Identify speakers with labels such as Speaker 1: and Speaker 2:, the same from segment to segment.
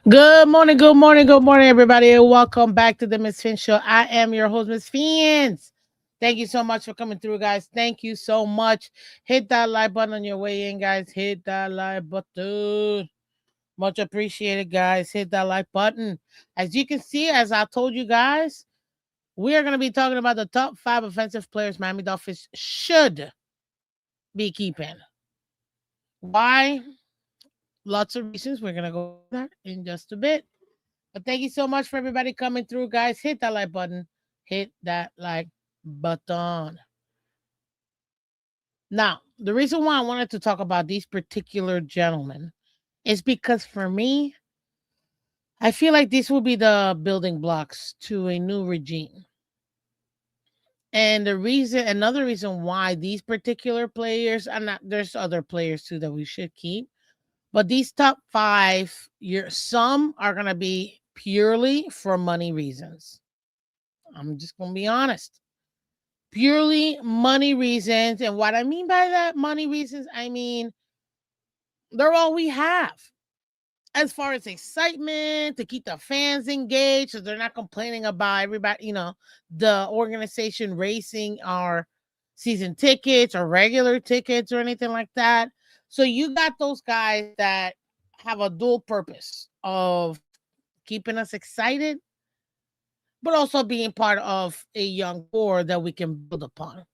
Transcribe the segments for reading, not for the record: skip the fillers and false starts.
Speaker 1: Good morning, good morning, good morning, everybody, and welcome back to the Miss Fin Show. I am your host, Miss Fins. Thank you so much for coming through, guys. Thank you so much. Hit that like button on your way in, guys. Hit that like button. Much appreciated, guys. Hit that like button. As you can see, as I told you guys, we are going to be talking about the top 5 offensive players Miami Dolphins should be keeping. Why? Lots of reasons. We're going to go over that in just a bit. But thank you so much for everybody coming through, guys. Hit that like button. Hit that like button. Now, the reason why I wanted to talk about these particular gentlemen is because for me, I feel like these will be the building blocks to a new regime. And another reason why these particular players, and not, there's other players too that we should keep, but these top five, some are gonna be purely for money reasons. I'm just gonna be honest. Purely money reasons. And what I mean by that, money reasons, I mean they're all we have. As far as excitement, to keep the fans engaged, so they're not complaining about everybody, the organization racing our season tickets or regular tickets or anything like that. So you got those guys that have a dual purpose of keeping us excited, but also being part of a young core that we can build upon.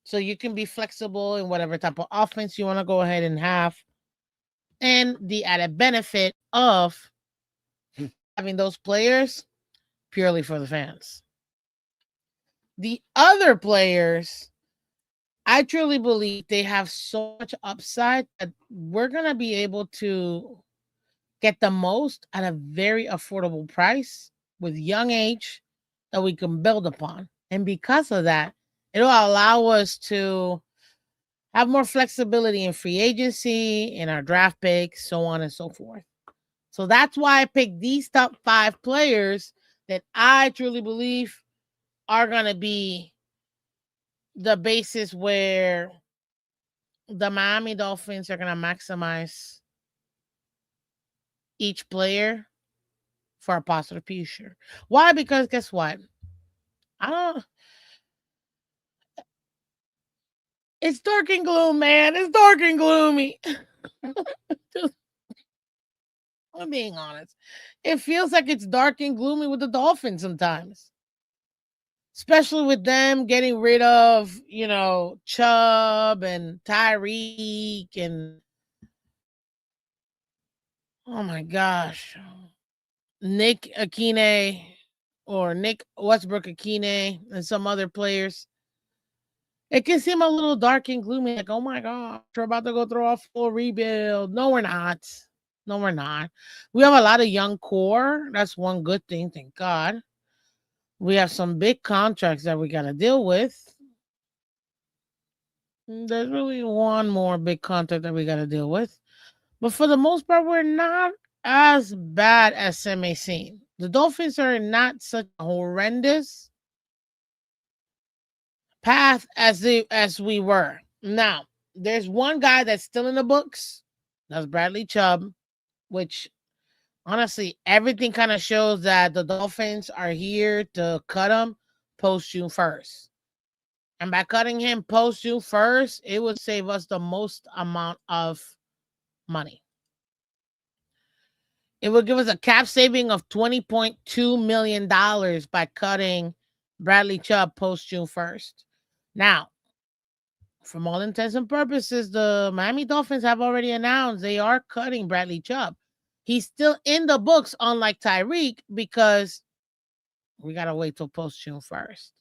Speaker 1: So you can be flexible in whatever type of offense you want to go ahead and have. And the added benefit of having those players purely for the fans. The other players, I truly believe they have so much upside that we're going to be able to get the most at a very affordable price with young age that we can build upon. And because of that, it'll allow us to have more flexibility in free agency, in our draft picks, so on and so forth. So that's why I picked these top 5 players that I truly believe are going to be the basis where the Miami Dolphins are going to maximize each player for a positive future. Why? Because guess what? I don't. It's dark and gloom, man. It's dark and gloomy. I'm being honest. It feels like it's dark and gloomy with the Dolphins sometimes. Especially with them getting rid of, Chubb and Tyreek and oh my gosh, Nick Akine or Nick Westbrook Akine and some other players. It can seem a little dark and gloomy, like, oh my God, we're about to go through a full rebuild. No, we're not. No, we're not. We have a lot of young core. That's one good thing, thank God. We have some big contracts that we got to deal with. There's really one more big contract that we got to deal with. But for the most part, we're not as bad as some may seem. The Dolphins are not such a horrendous path as we were. Now, there's one guy that's still in the books. That's Bradley Chubb, which honestly, everything kind of shows that the Dolphins are here to cut him post June 1st. And by cutting him post June 1st, it would save us the most amount of money. It would give us a cap saving of $20.2 million by cutting Bradley Chubb post June 1st. Now, from all intents and purposes, the Miami Dolphins have already announced they are cutting Bradley Chubb. He's still in the books, unlike Tyreek, because we got to wait till post June 1st.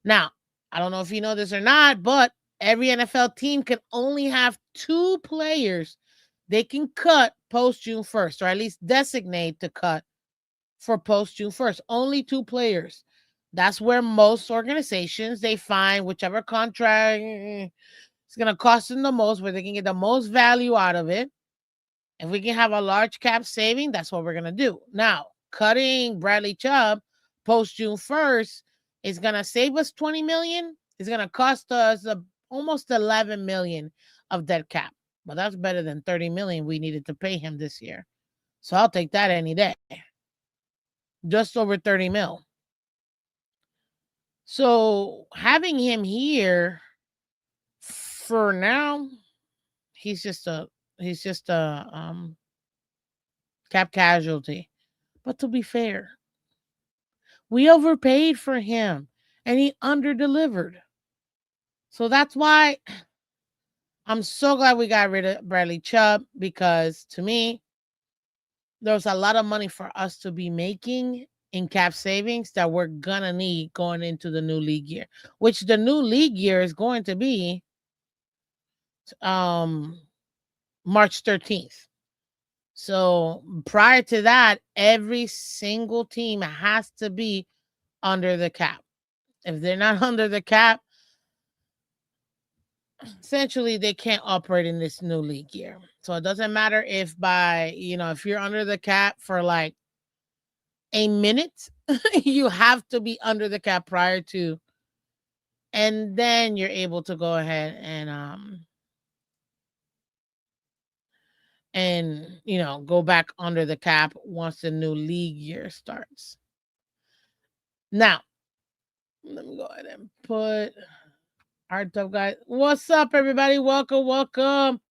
Speaker 1: Now, I don't know if you know this or not, but every NFL team can only have 2 players they can cut post June 1st, or at least designate to cut for post June 1st. Only 2 players. That's where most organizations, they find whichever contract is going to cost them the most, where they can get the most value out of it. If we can have a large cap saving, that's what we're going to do. Now, cutting Bradley Chubb post June 1st is going to save us $20 million. It's going to cost us almost $11 million of dead cap. But that's better than $30 million we needed to pay him this year. So I'll take that any day. Just over 30 mil. So having him here for now, he's just a he's just a cap casualty. But to be fair, we overpaid for him and he underdelivered. So that's why I'm so glad we got rid of Bradley Chubb, because to me, there's a lot of money for us to be making in cap savings that we're gonna need going into the new league year, which the new league year is going to be um March 13th. So prior to that, every single team has to be under the cap. If they're not under the cap, essentially they can't operate in this new league year. So it doesn't matter if if you're under the cap for like a minute, you have to be under the cap prior to, and then you're able to go ahead and go back under the cap once the new league year starts. Now, let me go ahead and put our tough guys. What's up, everybody? Welcome, welcome.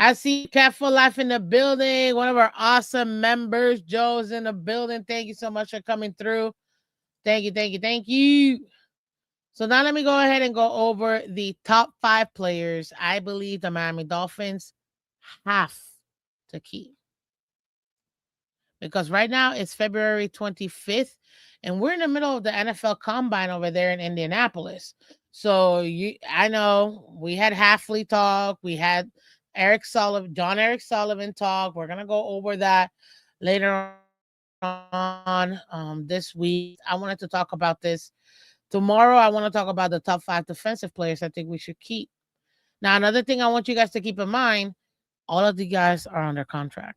Speaker 1: I see Cat for Life in the building. One of our awesome members, Joe's in the building. Thank you so much for coming through. Thank you, thank you, thank you. So now let me go ahead and go over the top 5 players I believe the Miami Dolphins have to keep. Because right now it's February 25th, and we're in the middle of the NFL Combine over there in Indianapolis. So I know we had Halfley talk, we had John Eric Sullivan talk. We're gonna go over that later on this week. I wanted to talk about this tomorrow. I want to talk about the top 5 defensive players I think we should keep. Now, another thing I want you guys to keep in mind: all of the guys are under contract.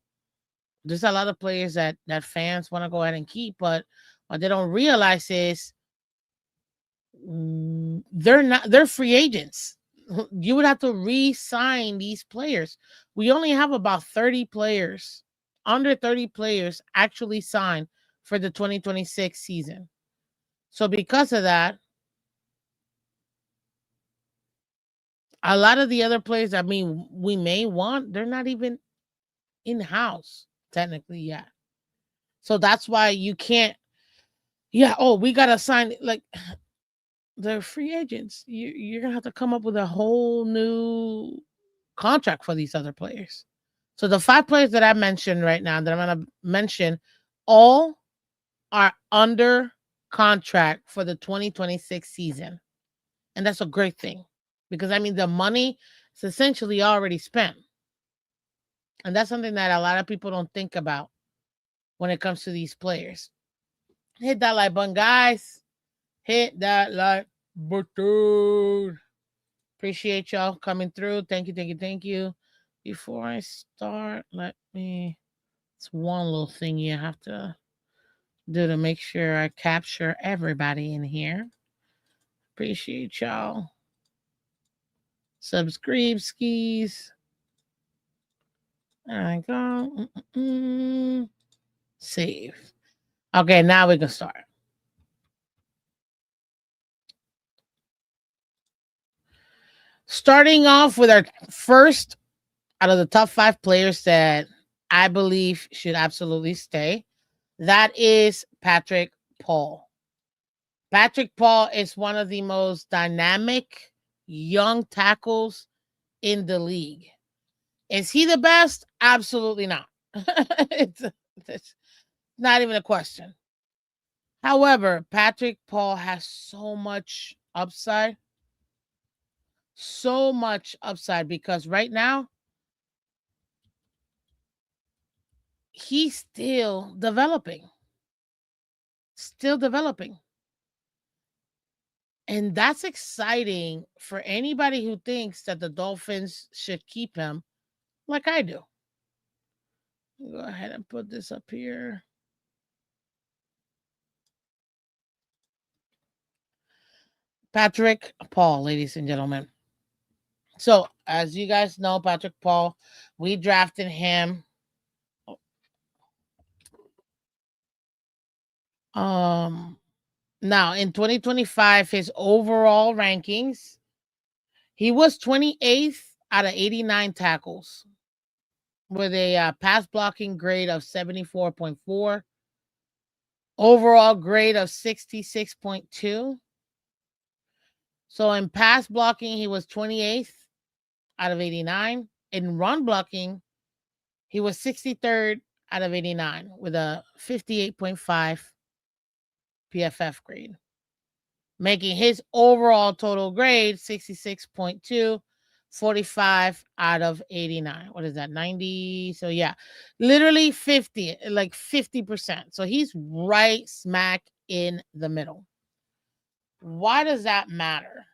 Speaker 1: There's a lot of players that fans want to go ahead and keep, but what they don't realize is they're free agents. You would have to re-sign these players. We only have about 30 players, under 30 players actually signed for the 2026 season. So because of that, a lot of the other players, I mean, we may want, they're not even in-house technically yet. So that's why you can't, we got to sign, like, they're free agents. You're going to have to come up with a whole new contract for these other players. So the 5 players that I mentioned right now, that I'm going to mention, all are under contract for the 2026 season. And that's a great thing, because I mean, the money is essentially already spent. And that's something that a lot of people don't think about when it comes to these players. Hit that like button, guys. Hit that like button. Appreciate y'all coming through. Thank you, thank you, thank you. Before I start, it's one little thing you have to do to make sure I capture everybody in here. Appreciate y'all. Subscribe skis. There I go. Save. Okay, now we can start. Starting off with our first out of the top 5 players that I believe should absolutely stay, that is Patrick Paul. Patrick Paul is one of the most dynamic young tackles in the league. Is he the best? Absolutely not. it's not even a question. However, Patrick Paul has so much upside. So much upside, because right now he's still developing. Still developing. And that's exciting for anybody who thinks that the Dolphins should keep him, like I do. Go ahead and put this up here. Patrick Paul, ladies and gentlemen. So, as you guys know, Patrick Paul, we drafted him Um, Now in 2025, his overall rankings, he was 28th out of 89 tackles with a pass blocking grade of 74.4, overall grade of 66.2. So in pass blocking, he was 28th out of 89. In run blocking, he was 63rd out of 89 with a 58.5 PFF grade, making his overall total grade 66.2, 45 out of 89. What is that? 90. So yeah, literally 50, like 50%. So he's right smack in the middle. Why does that matter?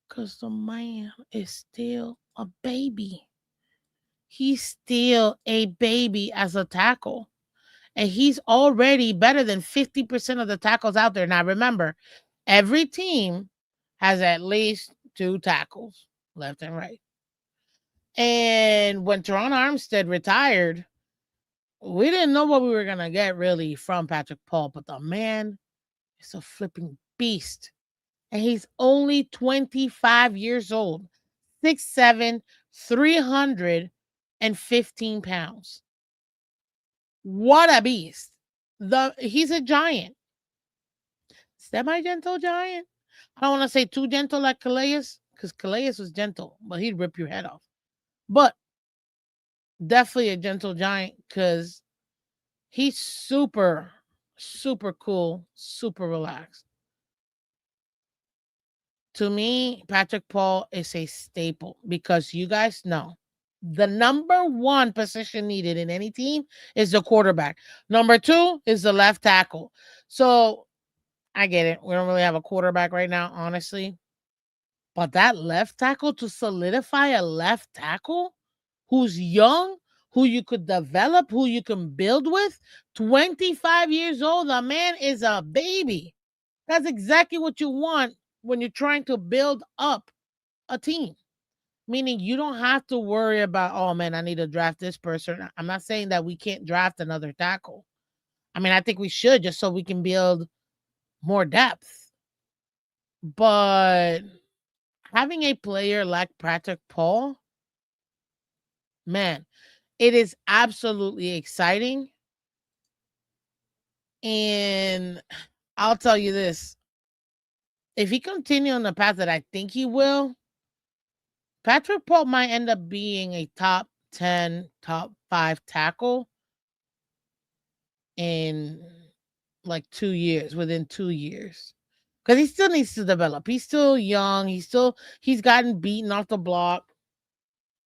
Speaker 1: Because the man is still a baby. He's still a baby as a tackle. And he's already better than 50% of the tackles out there. Now, remember, every team has at least two tackles, left and right. And when Teron Armstead retired, we didn't know what we were going to get really from Patrick Paul, but the man is a flipping beast. And he's only 25 years old, 6'7, 315 pounds. What a beast. He's a giant. Semi gentle giant. I don't want to say too gentle like Calais, because Calais was gentle, but he'd rip your head off. But definitely a gentle giant because he's super, super cool, super relaxed. To me, Patrick Paul is a staple because you guys know the number one position needed in any team is the quarterback. Number two is the left tackle. So I get it. We don't really have a quarterback right now, honestly. But that left tackle, to solidify a left tackle who's young, who you could develop, who you can build with, 25 years old, the man is a baby. That's exactly what you want when you're trying to build up a team. Meaning you don't have to worry about, oh man, I need to draft this person. I'm not saying that we can't draft another tackle. I mean, I think we should just so we can build more depth. But having a player like Patrick Paul, man, it is absolutely exciting. And I'll tell you this, if he continue on the path that I think he will, Patrick Paul might end up being a top 10, top 5 tackle in like 2 years, within 2 years. Cuz he still needs to develop. He's still young. He's gotten beaten off the block.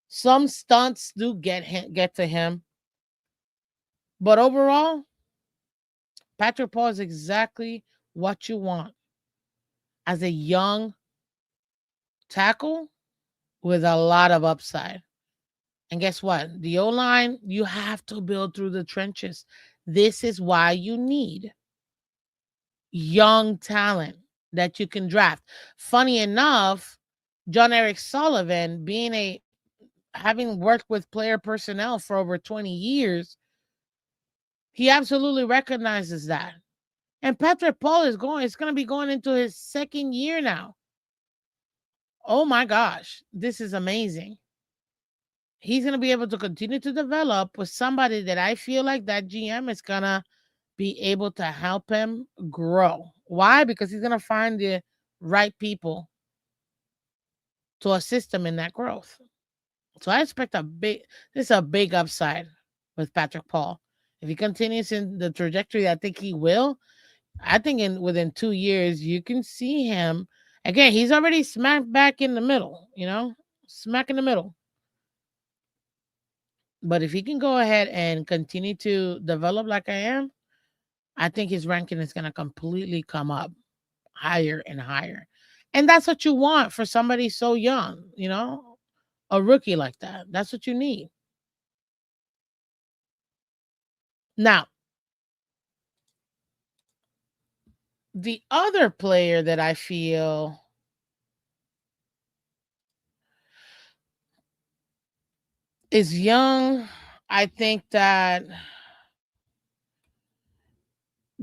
Speaker 1: Some stunts do get to him. But overall, Patrick Paul is exactly what you want as a young tackle with a lot of upside. And guess what? The O line, you have to build through the trenches. This is why you need young talent that you can draft. Funny enough, John Eric Sullivan, being a having worked with player personnel for over 20 years, he absolutely recognizes that. And Patrick Paul is going to be going into his second year now. Oh my gosh, this is amazing. He's going to be able to continue to develop with somebody that I feel like that GM is going to be able to help him grow. Why? Because he's going to find the right people to assist him in that growth. So I expect this is a big upside with Patrick Paul. If he continues in the trajectory I think he will, I think within 2 years you can see him again. He's already smack back in the middle, smack in the middle. But if he can go ahead and continue to develop like I am, I think his ranking is going to completely come up higher and higher. And that's what you want for somebody so young, a rookie like that. That's what you need. Now, the other player that I feel is young, I think that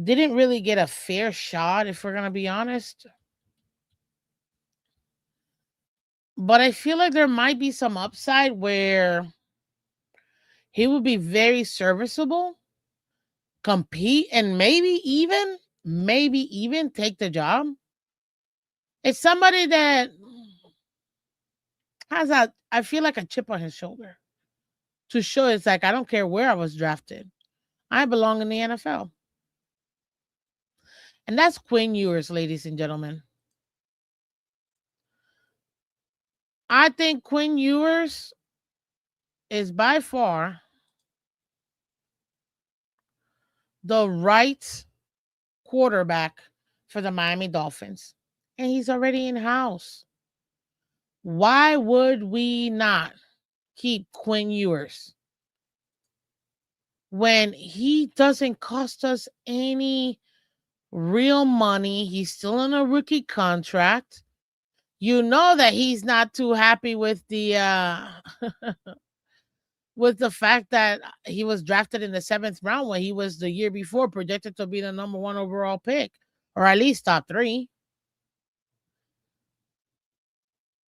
Speaker 1: didn't really get a fair shot, if we're gonna be honest. But I feel like there might be some upside where he would be very serviceable, compete, and maybe even take the job. It's somebody that has a, I feel like, a chip on his shoulder to show it's like, I don't care where I was drafted. I belong in the NFL. And that's Quinn Ewers, ladies and gentlemen. I think Quinn Ewers is by far the right quarterback for the Miami Dolphins. And he's already in house. Why would we not keep Quinn Ewers when he doesn't cost us any real money? He's still on a rookie contract. You know that he's not too happy with the with the fact that he was drafted in the 7th round when he was the year before projected to be the number 1 overall pick, or at least top 3.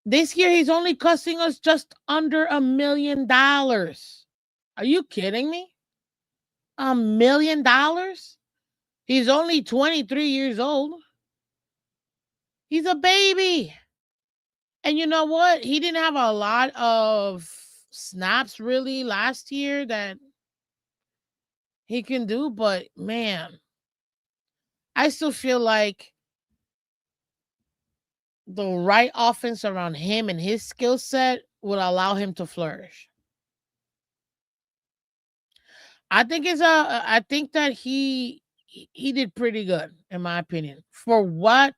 Speaker 1: This year he's only costing us just under $1 million. Are you kidding me? $1 million? He's only 23 years old. He's a baby. And you know what? He didn't have a lot of snaps really last year that he can do, but man, I still feel like the right offense around him and his skill set would allow him to flourish. I think that he did pretty good, in my opinion, for what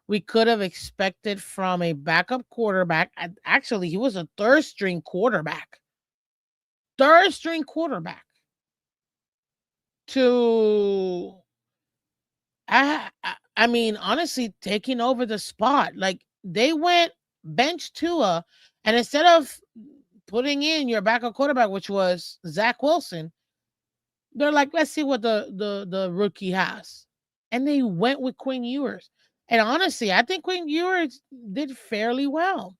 Speaker 1: we could have expected from a backup quarterback. Actually, he was a third string quarterback. Third string quarterback to I mean, honestly, taking over the spot. Like, they went bench Tua, and instead of putting in your backup quarterback, which was Zach Wilson, they're like, let's see what the rookie has. And they went with Quinn Ewers. And honestly, I think Quinn Ewers did fairly well.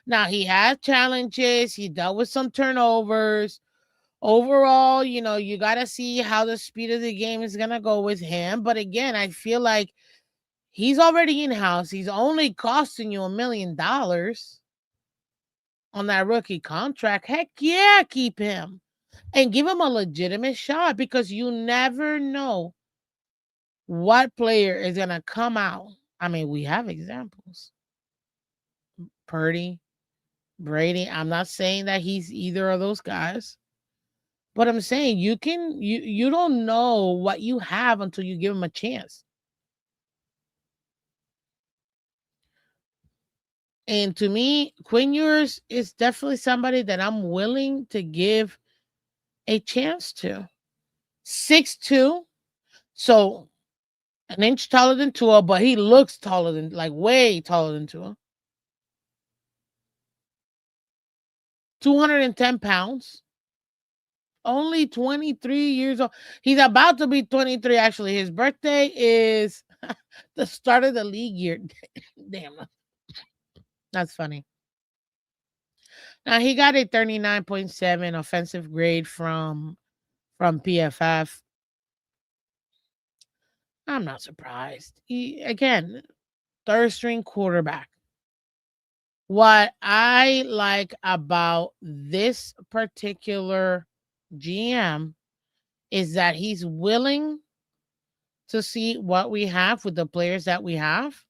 Speaker 1: Now, he had challenges, he dealt with some turnovers. Overall, you got to see how the speed of the game is going to go with him. But again, I feel like he's already in house. He's only costing you $1 million on that rookie contract. Heck yeah, keep him and give him a legitimate shot, because you never know what player is going to come out. I mean, we have examples. Purdy, Brady. I'm not saying that he's either of those guys, but I'm saying you don't know what you have until you give him a chance. And to me, Quinn Ewers is definitely somebody that I'm willing to give a chance to. 6'2", so an inch taller than Tua, but he looks taller than, like, way taller than Tua. 210 pounds. Only 23 years old. He's about to be 23, actually. His birthday is the start of the league year. Damn, that's funny. Now, he got a 39.7 offensive grade from PFF. I'm not surprised. Again, third string quarterback. What I like about this particular GM is that he's willing to see what we have with the players that we have.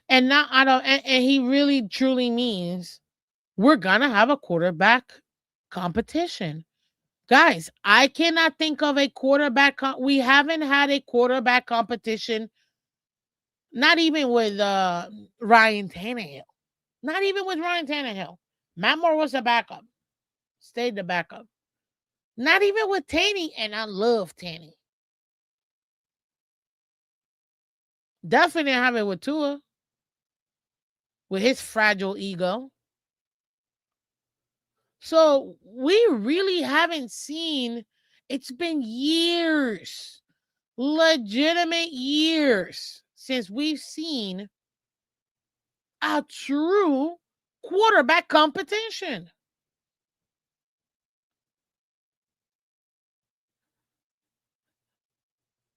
Speaker 1: And not I don't and he really truly means we're gonna have a quarterback competition. Guys, I cannot think of a we haven't had a quarterback competition, not even with Ryan Tannehill. Not even with Ryan Tannehill. Matt Moore was the backup. Stayed the backup. Not even with Tanny, and I love Tanny. Definitely didn't have it with Tua, with his fragile ego. So we really haven't seen, it's been years, legitimate years since we've seen a true quarterback competition.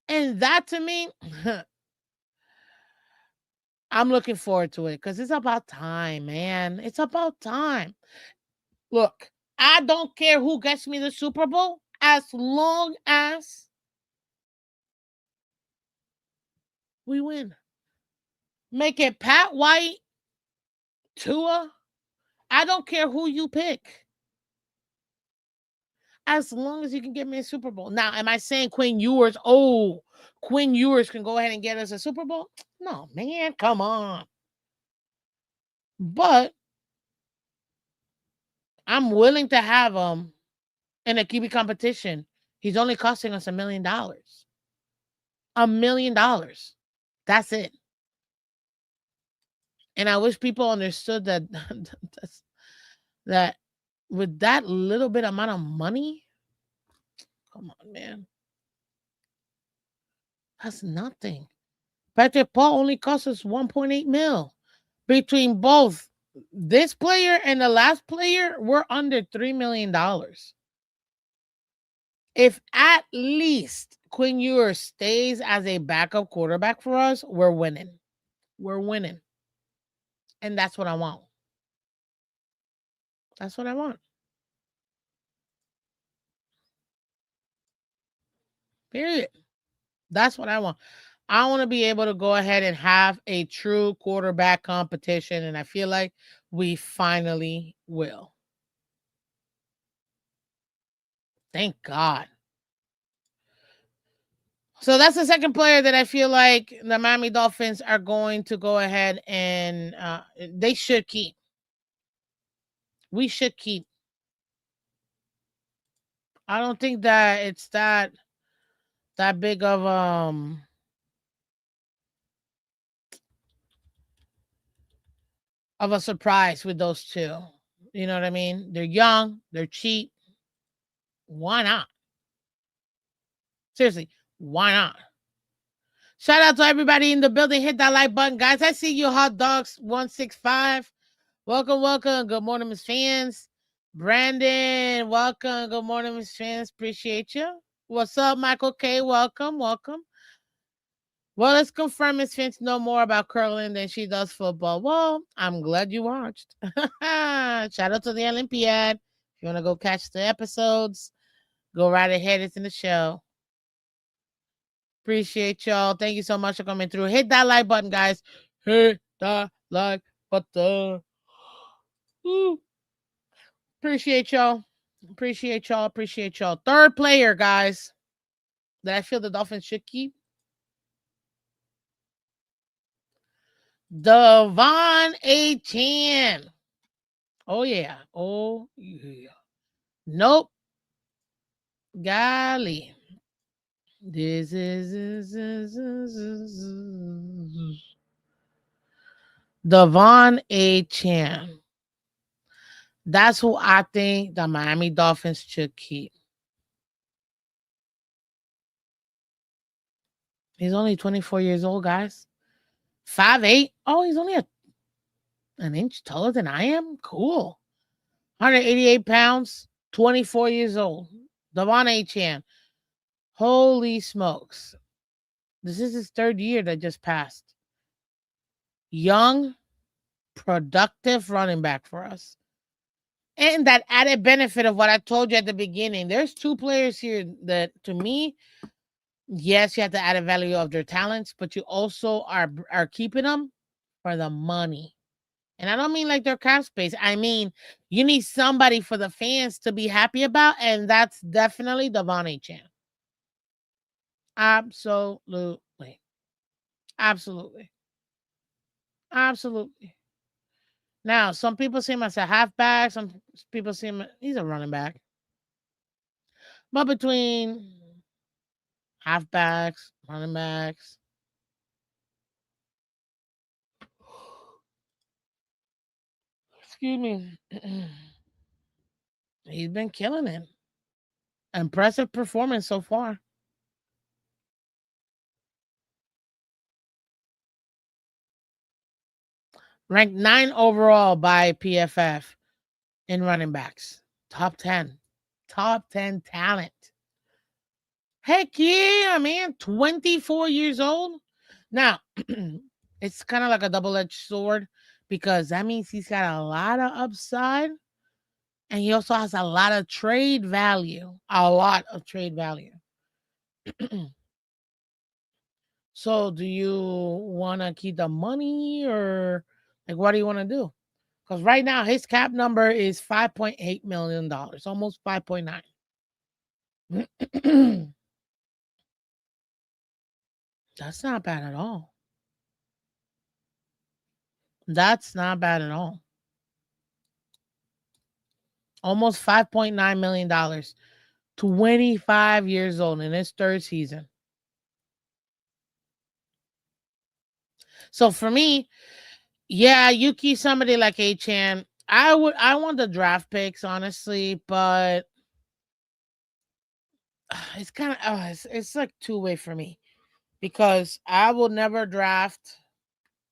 Speaker 1: And that to me, I'm looking forward to it because it's about time, man. It's about time. Look, I don't care who gets me the Super Bowl as long as we win. Make it Pat White, Tua. I don't care who you pick. As long as you can get me a Super Bowl. Now, am I saying Quinn Ewers? Oh, Quinn Ewers can go ahead and get us a Super Bowl? No, man, come on. But I'm willing to have him in a QB competition. He's only costing us $1 million. $1 million. That's it. And I wish people understood that that with that little bit amount of money, come on, man. That's nothing. Patrick Paul only cost us 1.8 mil. Between both this player and the last player, we're under $3 million. If at least Quinn Ewers stays as a backup quarterback for us, we're winning. We're winning. And that's what I want. That's what I want. Period. That's what I want. I want to be able to go ahead and have a true quarterback competition. And I feel like we finally will. Thank God. So that's the second player that I feel like the Miami Dolphins are going to go ahead and they should keep. We should keep. I don't think that it's that big of a surprise with those two. You know what I mean? They're young, they're cheap. Why not? Seriously, why not? Shout out to everybody in the building. Hit that like button, guys. I see you, Hot Dogs 165. Welcome, welcome. Good morning, Miss Fans. Brandon, welcome. Good morning, Miss Fans. Appreciate you. What's up, Michael K? Welcome, welcome. Well, let's confirm Miss Finch know more about curling than she does football. Well, I'm glad you watched. Shout out to the Olympiad. If you want to go catch the episodes, go right ahead. It's in the show. Appreciate y'all. Thank you so much for coming through. Hit that like button, guys. Hit that like button. Woo. Appreciate y'all. Appreciate y'all. Appreciate y'all. Third player, guys, that I feel the Dolphins should keep. Devon A. Oh, yeah. Oh, yeah. Nope. Golly. This is Devon A. That's who I think the Miami Dolphins should keep. He's only 24 years old, guys. 5'8". Oh, he's only an inch taller than I am? Cool. 188 pounds, 24 years old. Devon A. Holy smokes. This is his third year that just passed. Young, productive running back for us. And that added benefit of what I told you at the beginning. There's two players here that, to me, yes, you have the added value of their talents, but you also are keeping them for the money. And I don't mean like their cap space. I mean, you need somebody for the fans to be happy about, and that's definitely Devon A. Absolutely. Absolutely. Absolutely. Now, some people see him as a halfback. Some people see him, he's a running back. But between halfbacks, running backs, excuse me. He's been killing it. Impressive performance so far. Ranked 9 overall by PFF in running backs. Top 10. Top 10 talent. Heck yeah, man. 24 years old. Now, it's kind of like a double edged sword because that means he's got a lot of upside and he also has a lot of trade value. A lot of trade value. So, do you want to keep the money or like what do you want to do? Because right now his cap number is $5.8 million, almost 5.9. That's not bad at all. That's not bad at all. Almost $5.9 million. 25 years old in his third season. So for me, yeah, you keep somebody like Chan. I want the draft picks, honestly, but it's kind of it's like two-way for me because I will never draft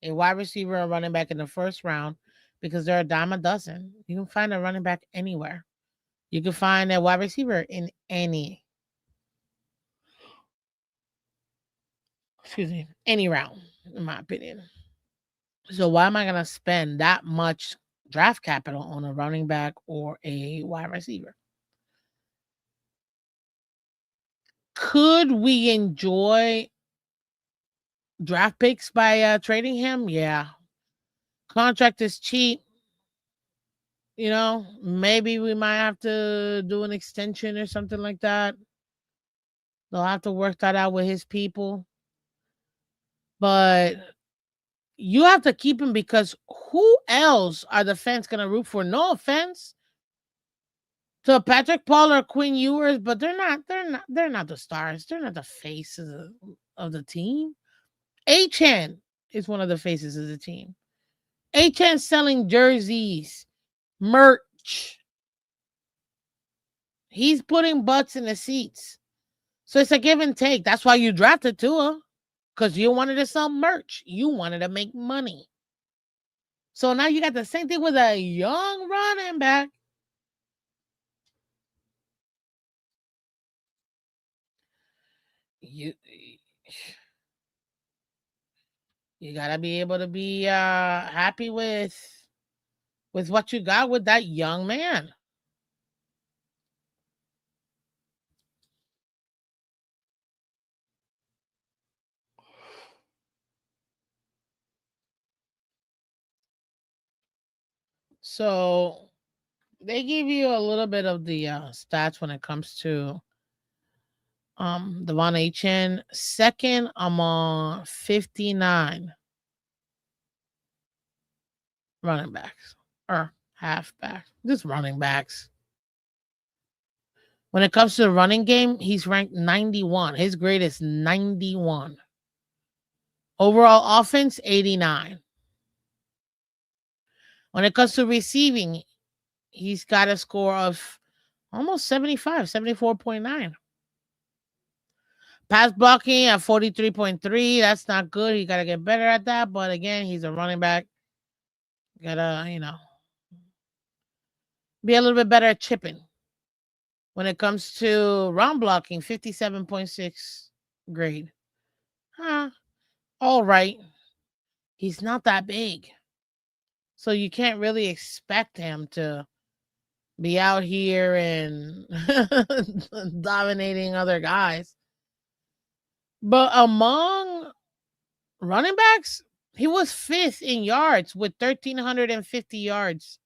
Speaker 1: a wide receiver or running back in the first round because they're a dime a dozen. You can find a running back anywhere. You can find a wide receiver in any round, in my opinion. So why am I gonna spend that much draft capital on a running back or a wide receiver? Could we enjoy draft picks by trading him? Yeah. Contract is cheap. Maybe we might have to do an extension or something like that. They'll have to work that out with his people. But you have to keep him because who else are the fans gonna root for? No offense to Patrick Paul or Quinn Ewers, but they're not the stars. They're not the faces of the team. Achan is one of the faces of the team. Achan selling jerseys, merch. He's putting butts in the seats. So it's a give and take. That's why you drafted Tua. Because you wanted to sell merch. You wanted to make money. So now you got the same thing with a young running back. You you gotta be able to be happy with what you got with that young man. So they give you a little bit of the stats when it comes to Devon Achan. Second among 59 running backs or halfbacks. Just running backs. When it comes to the running game, he's ranked 91. His grade is 91. Overall offense, 89. When it comes to receiving, he's got a score of almost 75, 74.9. Pass blocking at 43.3. That's not good. He got to get better at that. But again, he's a running back. Gotta, be a little bit better at chipping. When it comes to run blocking, 57.6 grade. Huh. All right. He's not that big. So you can't really expect him to be out here and dominating other guys. But among running backs, he was fifth in yards with 1,350 yards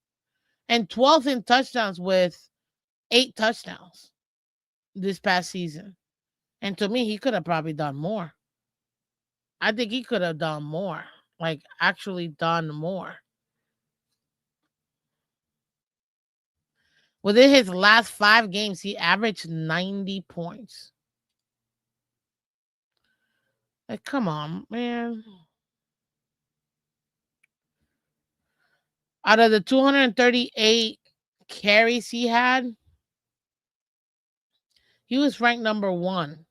Speaker 1: and 12th in touchdowns with 8 touchdowns this past season. And to me, he could have probably done more. I think he could have done more, like actually done more. Within his last 5 games, he averaged 90 points. Like, come on, man. Out of the 238 carries he had, he was ranked number 1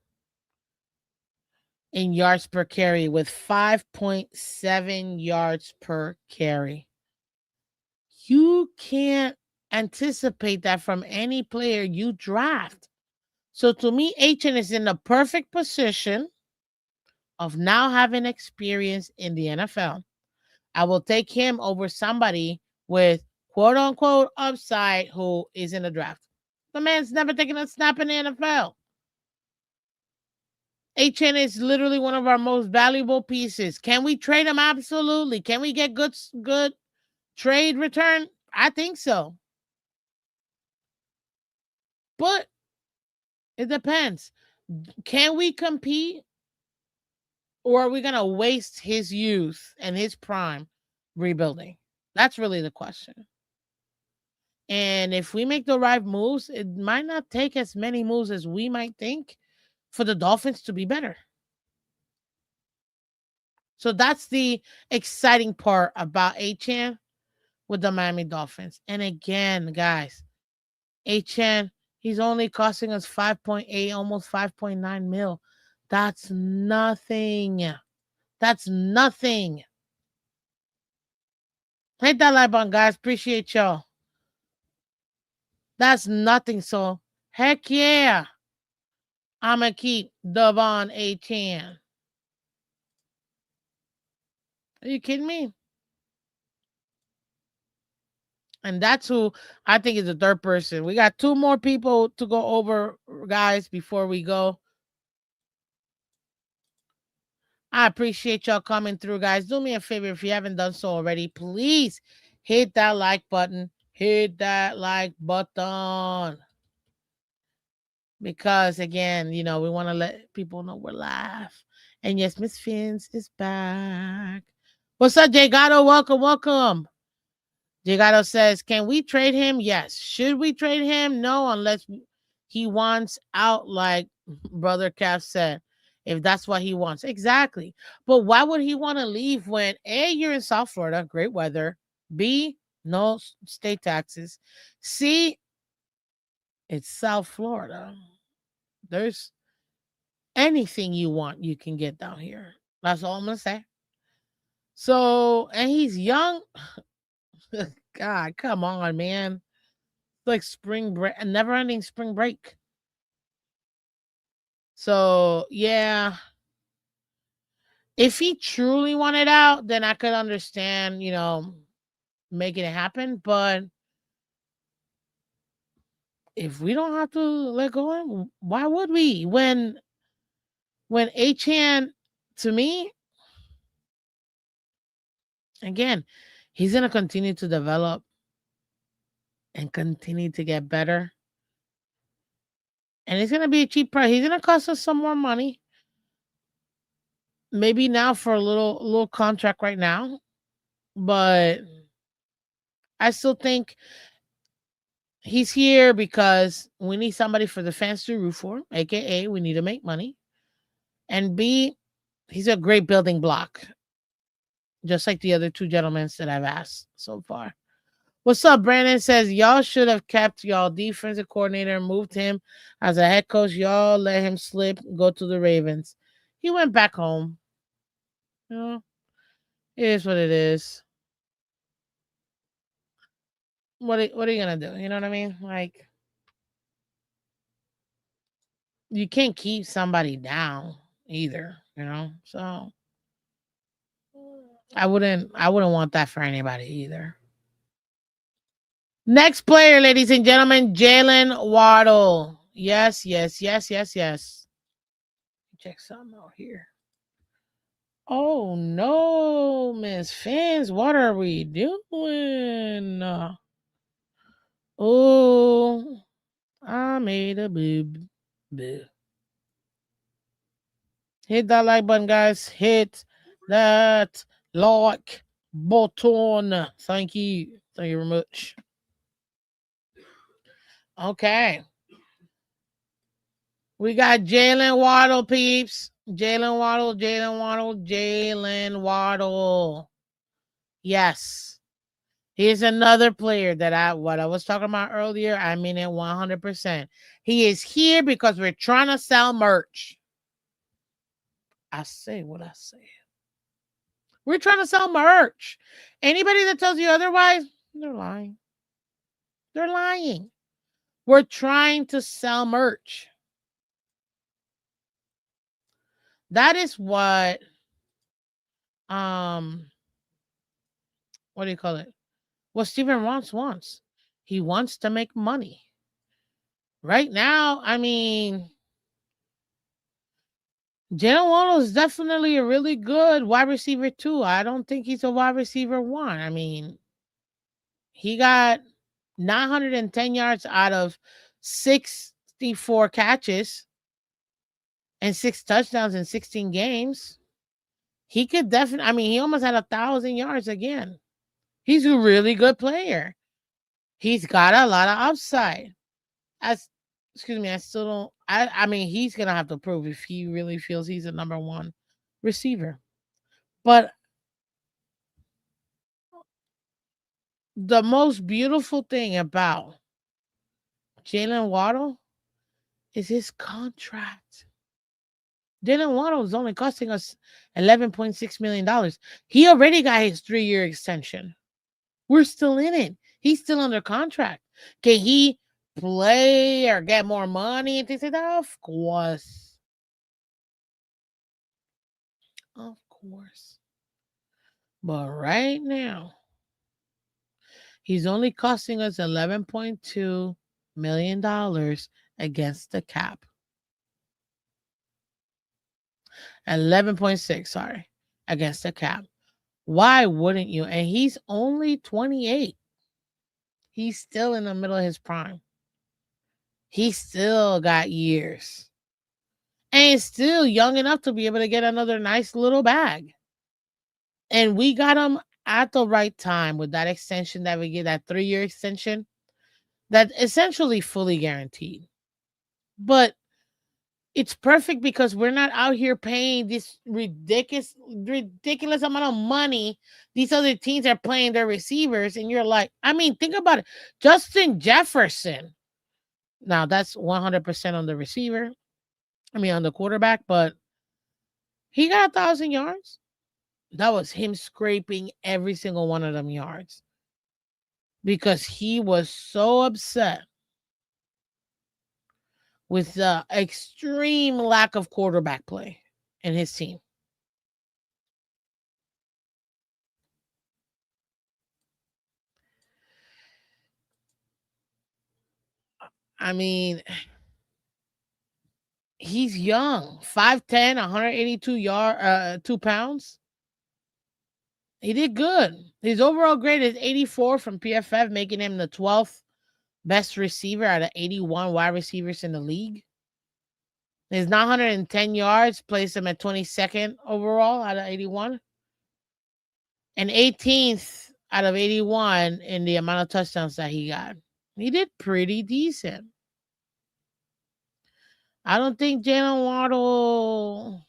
Speaker 1: in yards per carry with 5.7 yards per carry. You can't anticipate that from any player you draft. So to me, HN is in the perfect position of now having experience in the NFL. I will take him over somebody with quote unquote upside who is in the draft. The man's never taken a snap in the NFL. HN is literally one of our most valuable pieces. Can we trade him? Absolutely. Can we get good trade return? I think so. But it depends. Can we compete, or are we going to waste his youth and his prime rebuilding? That's really the question. And if we make the right moves, it might not take as many moves as we might think for the Dolphins to be better. So that's the exciting part about HN with the Miami Dolphins. And again, guys, HN, he's only costing us 5.8, almost 5.9 mil. That's nothing. That's nothing. Hit that like button, guys. Appreciate y'all. That's nothing. So, heck yeah. I'm going to keep Devon HN. Are you kidding me? And that's who I think is the third person. We got 2 more people to go over, guys, before we go. I appreciate y'all coming through, guys. Do me a favor if you haven't done so already. Please hit that like button. Hit that like button. Because, again, we want to let people know we're live. And yes, Miss Phins is back. What's up, Jay Gatto? Welcome, welcome. Jay Gatto says, can we trade him? Yes. Should we trade him? No, unless he wants out, like Brother Calf said. If that's what he wants. Exactly. But why would he want to leave when A, you're in South Florida, great weather. B, no state taxes. C, it's South Florida. There's anything you want, you can get down here. That's all I'm going to say. So, and he's young. God, come on, man. It's like spring break, a never ending spring break. So, yeah. If he truly wanted out, then I could understand, making it happen. But if we don't have to let go of him, why would we? When HN, to me, again, he's gonna continue to develop and continue to get better. And it's gonna be a cheap price. He's gonna cost us some more money. Maybe now for a little contract right now. But I still think he's here because we need somebody for the fans to root for, aka we need to make money. And B, he's a great building block, just like the other 2 gentlemen that I've asked so far. What's up? Brandon says, y'all should have kept y'all defensive coordinator and moved him as a head coach. Y'all let him slip, go to the Ravens. He went back home. It is what it is. What are you going to do? You know what I mean? Like, you can't keep somebody down either, So I wouldn't want that for anybody either. Next player, ladies and gentlemen, Jalen Waddle. Yes. Check something out here. Oh no, Miss Phins, what are we doing? Oh, I made a boob. Hit that like button, guys. Hit that like button. Thank you. Thank you very much. Okay. We got Jalen Waddle, peeps. Jalen Waddle. Yes. Here's another player that what I was talking about earlier. I mean it 100%. He is here because we're trying to sell merch. I say what I say. We're trying to sell merch. Anybody that tells you otherwise, they're lying. They're lying. We're trying to sell merch. That is um what do you call it? What Steven Ross wants. He wants to make money. Right now, I mean, Jalen Waddle is definitely a really good wide receiver too. I don't think he's a wide receiver one. I mean, he got 910 yards out of 64 catches and 6 touchdowns in 16 games. He could definitely, I mean, he almost had 1,000 yards again. He's a really good player. He's got a lot of upside. As excuse me, I still don't. I mean, he's gonna have to prove if he really feels he's a number one receiver. But the most beautiful thing about Jalen Waddle is his contract. Jalen Waddle is only costing us $11.6 million. He already got his 3-year extension. We're still in it. He's still under contract. Can he play or get more money and things like that? Of course. Of course. But right now, he's only costing us $11.2 million against the cap. 11.6, sorry, against the cap. Why wouldn't you? And he's only 28. He's still in the middle of his prime. He still got years. And he's still young enough to be able to get another nice little bag. And we got him at the right time with that extension that we get, that 3-year extension, that essentially fully guaranteed. But it's perfect because we're not out here paying this ridiculous amount of money. These other teams are playing their receivers, and you're like, I mean, think about it. Justin Jefferson. Now that's 100% on the receiver. I mean, on the quarterback, but he got 1,000 yards. That was him scraping every single one of them yards because he was so upset with the extreme lack of quarterback play in his team. I mean, he's young, 5'10", 2 pounds. He did good. His overall grade is 84 from PFF, making him the 12th best receiver out of 81 wide receivers in the league. His 910 yards placed him at 22nd overall out of 81 and 18th out of 81 in the amount of touchdowns that he got. He did pretty decent. I don't think Jalen Waddle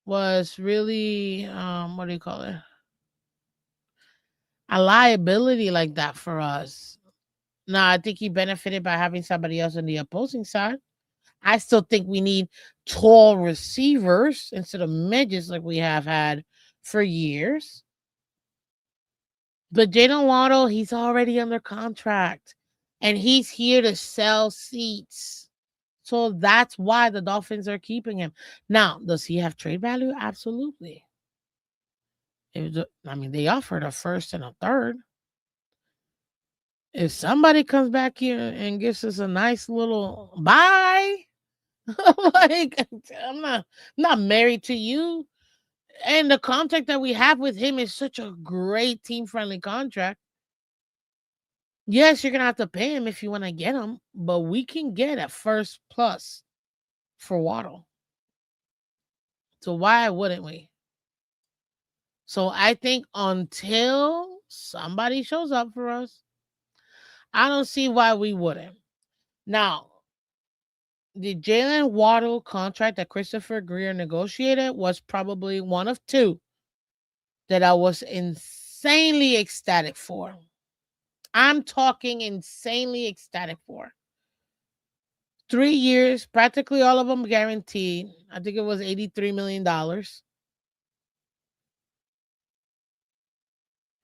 Speaker 1: was really what do you call it? A liability like that for us. Now, I think he benefited by having somebody else on the opposing side. I still think we need tall receivers instead of midgets like we have had for years. But Jalen Waddle, he's already under contract and he's here to sell seats. So that's why the Dolphins are keeping him. Now, does he have trade value? Absolutely. I mean, they offered a first and a third. If somebody comes back here and gives us a nice little bye, like I'm not married to you. And the contract that we have with him is such a great team friendly contract. Yes, you're gonna have to pay him if you want to get him, but we can get a first plus for Waddle. So why wouldn't we? So I think until somebody shows up for us, I don't see why we wouldn't. Now, the Jalen Waddle contract that Christopher Greer negotiated was probably one of two that I was insane insanely ecstatic for. I'm talking insanely ecstatic for. 3 years, practically all of them guaranteed. I think it was $83 million.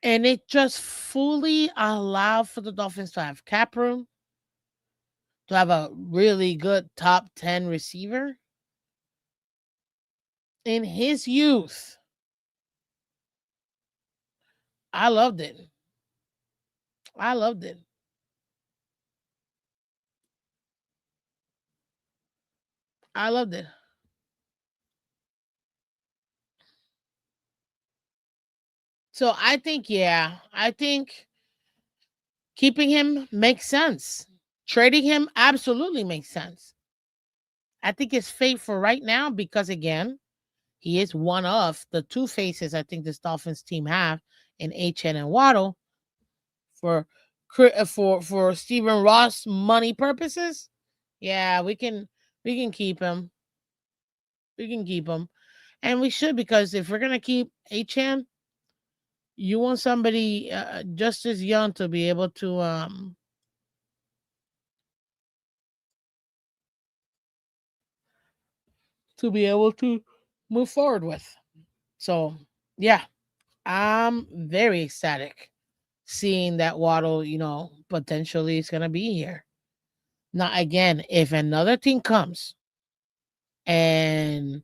Speaker 1: And it just fully allowed for the Dolphins to have cap room, to have a really good top 10 receiver. In his youth, I loved it. I loved it. I loved it. So I think, yeah, I think keeping him makes sense. Trading him absolutely makes sense. I think it's fate for right now because, again, he is one of the two faces I think this Dolphins team have in HN and Waddle for for Stephen Ross money purposes. Yeah, we can keep him. We can keep him, and we should, because if we're gonna keep HN, you want somebody just as young to be able to move forward with. So yeah, I'm very ecstatic seeing that Waddle, potentially is gonna be here. Now again, if another team comes and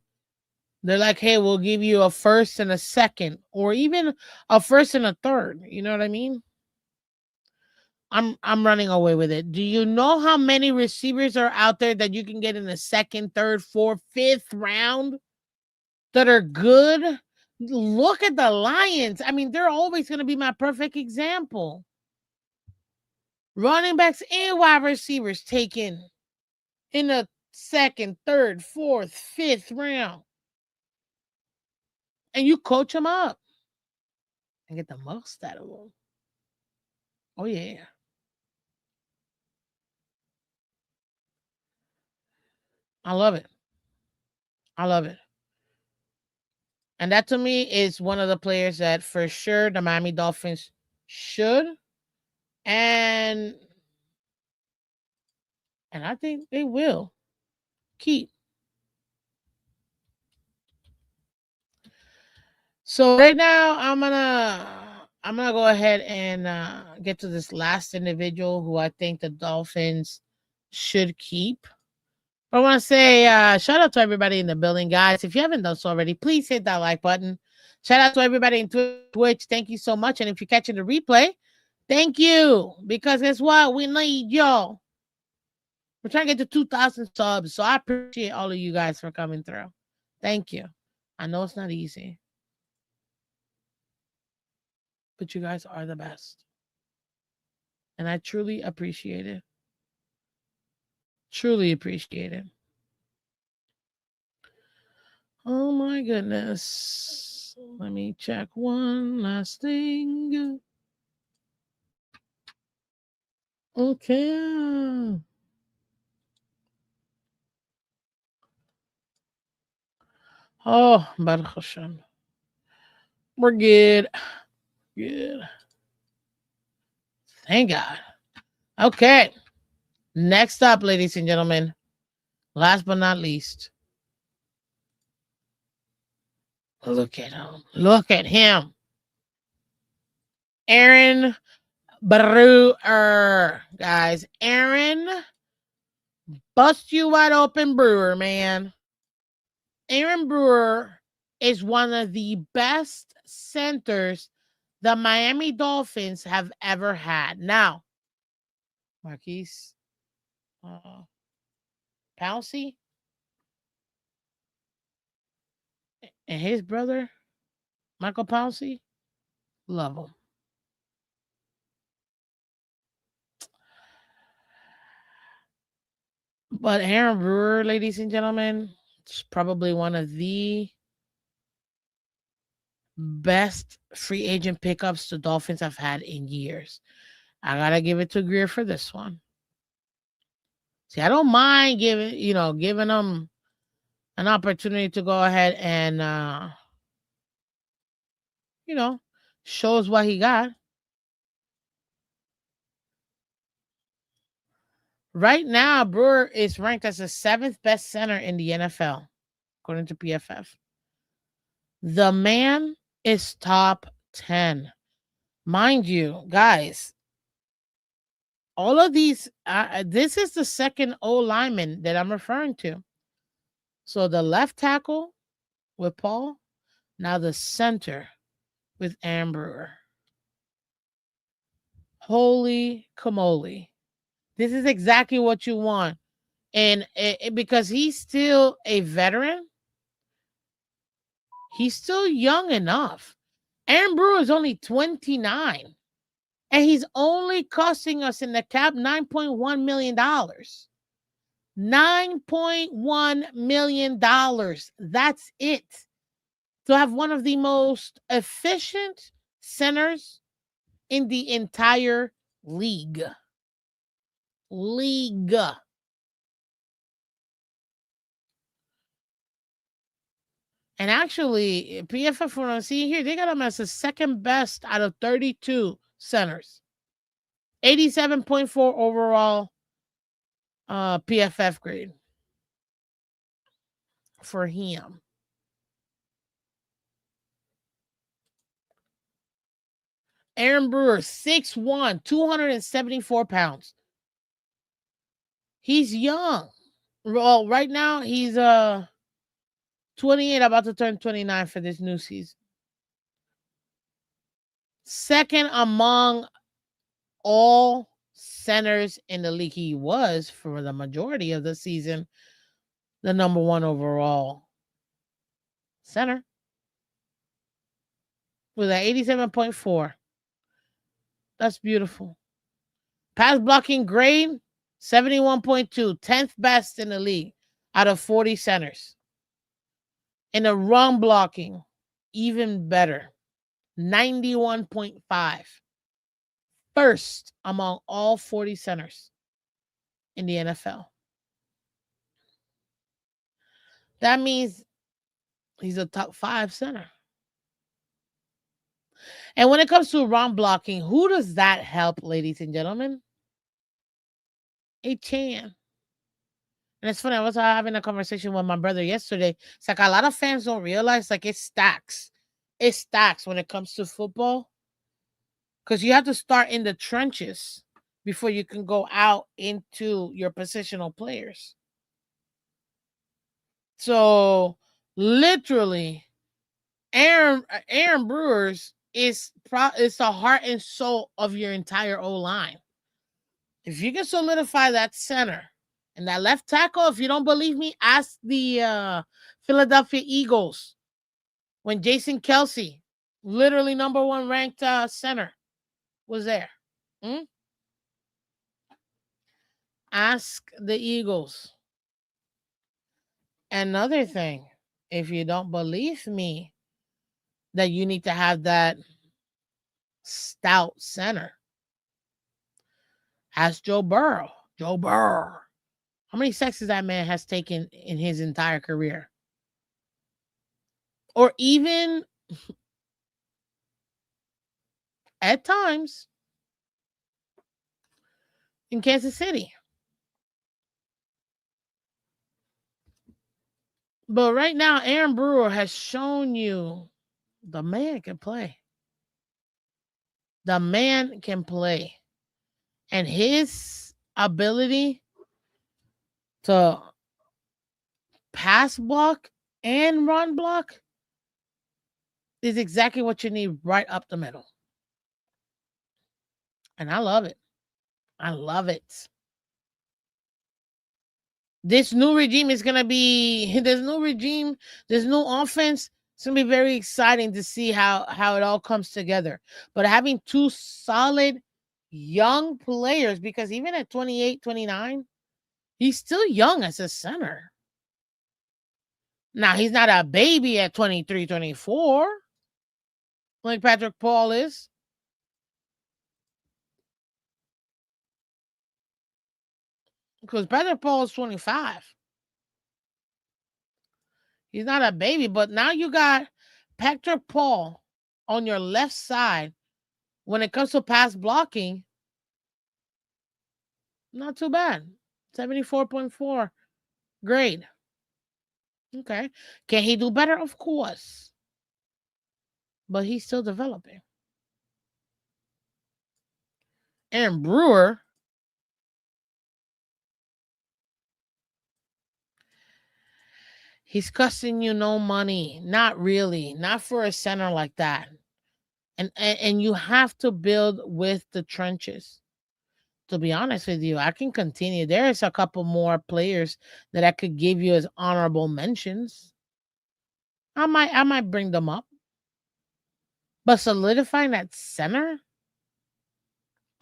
Speaker 1: they're like, "Hey, we'll give you a first and a second, or even a first and a third," you know what I mean? I'm running away with it. Do you know how many receivers are out there that you can get in the second, third, fourth, fifth round that are good? Look at the Lions. I mean, they're always going to be my perfect example. Running backs and wide receivers taken in the second, third, fourth, fifth round. And you coach them up and get the most out of them. Oh, yeah. I love it. I love it. And that to me is one of the players that for sure the Miami Dolphins should and and I think they will keep. So right now I'm gonna go ahead and get to this last individual who I think the Dolphins should keep. I want to say shout out to everybody in the building, guys. If you haven't done so already, please hit that like button. Shout out to everybody in Twitch. Thank you so much. And if you're catching the replay, thank you. Because guess what? We need y'all. We're trying to get to 2,000 subs. So I appreciate all of you guys for coming through. Thank you. I know it's not easy, but you guys are the best. And I truly appreciate it. Truly appreciate it. Oh my goodness. Let me check one last thing. Okay. Oh, Baruch Hashem. We're good. Good. Thank God. Okay. Next up, ladies and gentlemen, last but not least, look at him. Look at him. Aaron Brewer. Guys, Aaron, bust you wide open, Brewer, man. Aaron Brewer is one of the best centers the Miami Dolphins have ever had. Now, Marquise uh, Pouncey and his brother, Michael Pouncey, love him. But Aaron Brewer, ladies and gentlemen, is probably one of the best free agent pickups the Dolphins have had in years. I gotta give it to Greer for this one. See, I don't mind giving them an opportunity to go ahead and you know, Shows what he got. Right now, Brewer is ranked as the 7th best center in the NFL, according to PFF. The man is top 10. Mind you, guys, all of these, this is the second O lineman that I'm referring to. So the left tackle with Paul, now the center with Aaron Brewer. Holy camole. This is exactly what you want. And because he's still a veteran, he's still young enough. Aaron Brewer is only 29. And he's only costing us in the cap $9.1 million. $9.1 million. That's it. To have one of the most efficient centers in the entire league. And actually, PFF, what I'm seeing here, they got him as the second best out of 32 centers. 87.4 overall PFF grade for him. Aaron Brewer, 6'1", 274 pounds. He's young. Well, right now he's 28, about to turn 29 for this new season. Second among all centers in the league. He was, for the majority of the season, the number 1 overall center with an 87.4. That's beautiful. Pass blocking grade, 71.2, 10th best in the league out of 40 centers. And the run blocking, even better, 91.5. First among all 40 centers in the NFL. That means he's a top 5 center. And when it comes to run blocking, who does that help, ladies and gentlemen? A can. And it's funny, I was having a conversation with my brother yesterday. It's like a lot of fans don't realize, like, it stacks. It stacks when it comes to football. Because you have to start in the trenches before you can go out into your positional players. So, literally, Aaron Brewers is the heart and soul of your entire O-line. If you can solidify that center and that left tackle, if you don't believe me, ask the Philadelphia Eagles when Jason Kelsey, literally number 1 ranked center, was there. Ask the Eagles. Another thing, if you don't believe me, that you need to have that stout center. Ask Joe Burrow. Joe Burrow. How many sacks that man has taken in his entire career? Or even at times in Kansas City. But right now, Aaron Brewer has shown you the man can play. The man can play. And his ability to pass block and run block is exactly what you need right up the middle. And I love it. I love it. This new regime is going to be, this new regime, this new offense, it's going to be very exciting to see how it all comes together. But having 2 solid young players, because even at 28, 29, he's still young as a center. Now, he's not a baby at 23, 24, like Patrick Paul is. Because Patrick Paul is 25. He's not a baby, but now you got Patrick Paul on your left side, when it comes to pass blocking, not too bad. 74.4. Great. Okay. Can he do better? Of course. But he's still developing. And Brewer, he's costing you no money. Not really. Not for a center like that. And you have to build with the trenches. To be honest with you, I can continue. There is a couple more players that I could give you as honorable mentions. I might bring them up. But solidifying that center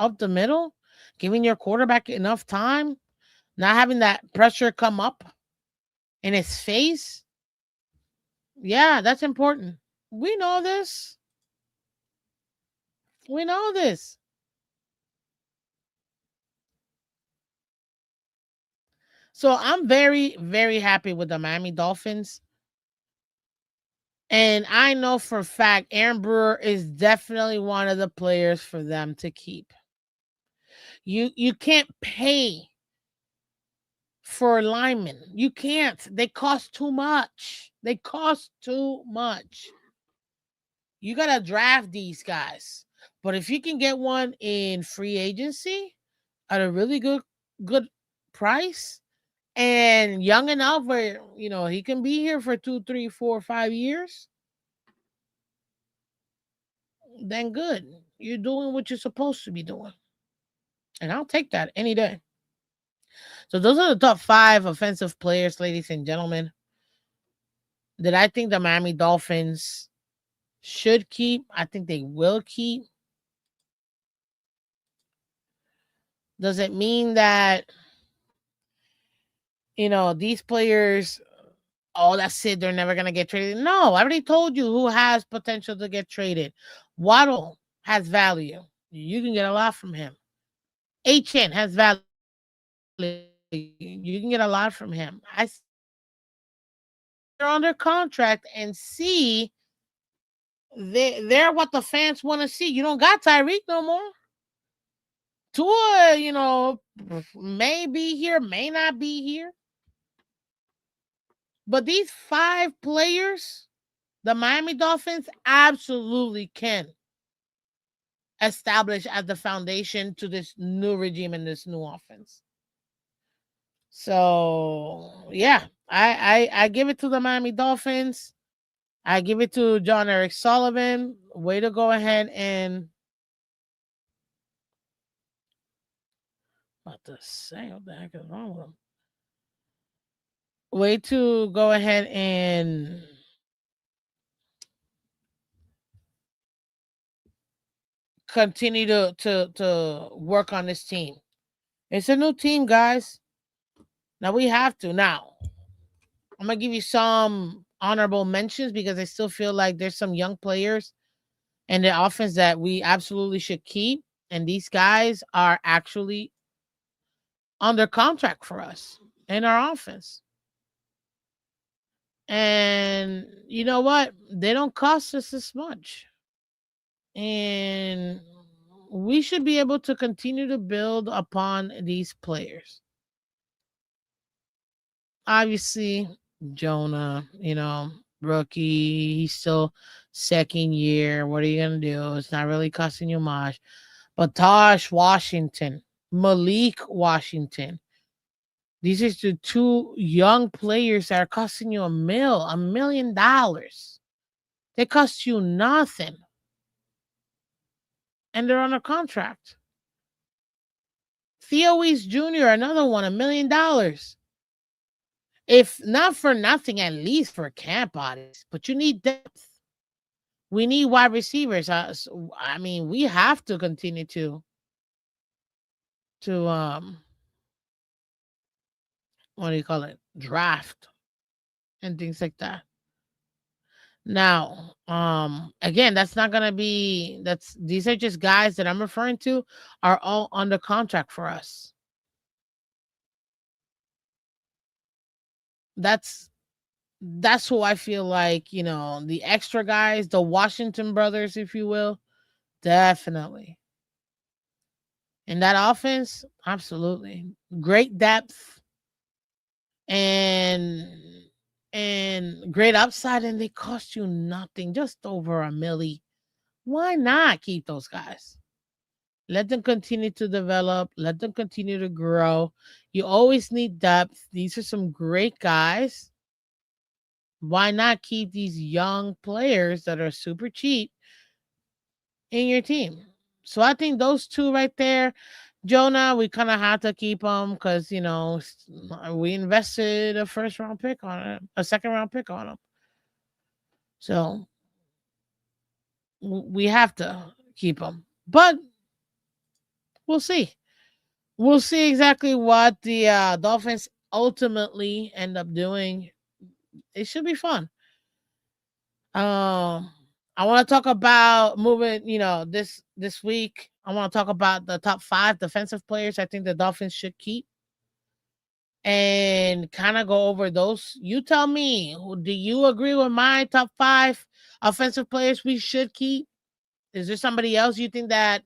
Speaker 1: up the middle, giving your quarterback enough time, not having that pressure come up in his face. Yeah, that's important. We know this. We know this. So I'm very, very happy with the Miami Dolphins. And I know for a fact Aaron Brewer is definitely one of the players for them to keep. You can't pay for linemen. You can't. They cost too much. They cost too much. You gotta draft these guys. But if you can get one in free agency at a really good price and young enough where he can be here for 2, 3, 4, 5 years, then good. You're doing what you're supposed to be doing. And I'll take that any day. So those are the top 5 offensive players, ladies and gentlemen, that I think the Miami Dolphins should keep. I think they will keep. Does it mean that, these players, oh, that's it, they're never going to get traded? No, I already told you who has potential to get traded. Waddle has value. You can get a lot from him. Achan has value. You can get a lot from him. They're under contract and see they're what the fans want to see. You don't got Tyreek no more. Tua, may be here, may not be here. But these 5 players, the Miami Dolphins absolutely can establish as the foundation to this new regime and this new offense. So yeah, I give it to the Miami Dolphins. I give it to John Eric Sullivan. Way to go ahead and what to say? What the heck is wrong with him? Way to go ahead and continue to work on this team. It's a new team, guys. Now we have to. Now I'm gonna give you some honorable mentions because I still feel like there's some young players in the offense that we absolutely should keep, and these guys are actually under contract for us in our offense. And you know what? They don't cost us this much. And we should be able to continue to build upon these players. Obviously, Jonah, rookie, he's still second year. What are you going to do? It's not really costing you much. But Tosh Washington, Malik Washington, these are the 2 young players that are costing you $1 million. They cost you nothing. And they're on a contract. Theo Weiss Jr., another one, $1 million. If not for nothing, at least for camp bodies. But you need depth. We need wide receivers. We have to continue to what do you call it? Draft and things like that. Now, again, that's not gonna be these are just guys that I'm referring to are all under contract for us. That's That's who I feel like, the extra guys, the Washington brothers, if you will, definitely. In that offense, absolutely. Great depth and great upside, and they cost you nothing, just over a milli. Why not keep those guys? Let them continue to develop, let them continue to grow. You always need depth. These are some great guys. Why not keep these young players that are super cheap in your team? So I think those two right there, Jonah, we kind of have to keep them because we invested a first round pick on it, a second round pick on them. So we have to keep them, but we'll see. We'll see exactly what the Dolphins ultimately end up doing. It should be fun. Um, I want to talk about moving. This week, I want to talk about the top 5 defensive players I think the Dolphins should keep, and kind of go over those. You tell me, do you agree with my top 5 offensive players we should keep? Is there somebody else you think that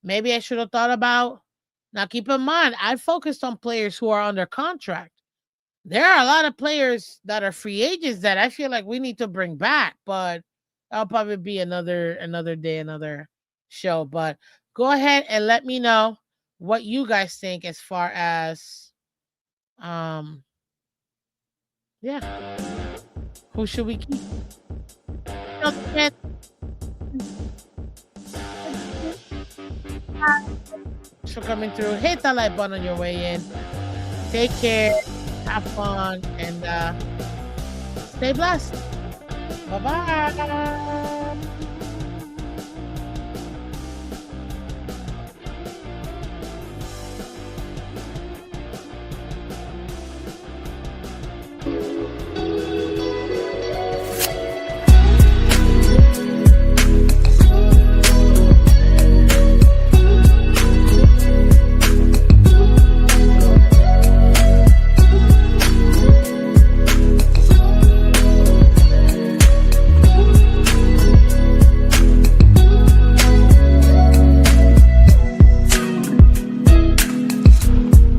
Speaker 1: maybe I should have thought about? Now, keep in mind, I focused on players who are under contract. There are a lot of players that are free agents that I feel like we need to bring back, but that'll probably be another day, another show. But go ahead and let me know what you guys think as far as yeah, who should we keep? Don't forget for coming through. Hit that like button on your way in. Take care, have fun, and stay blessed. Bye bye.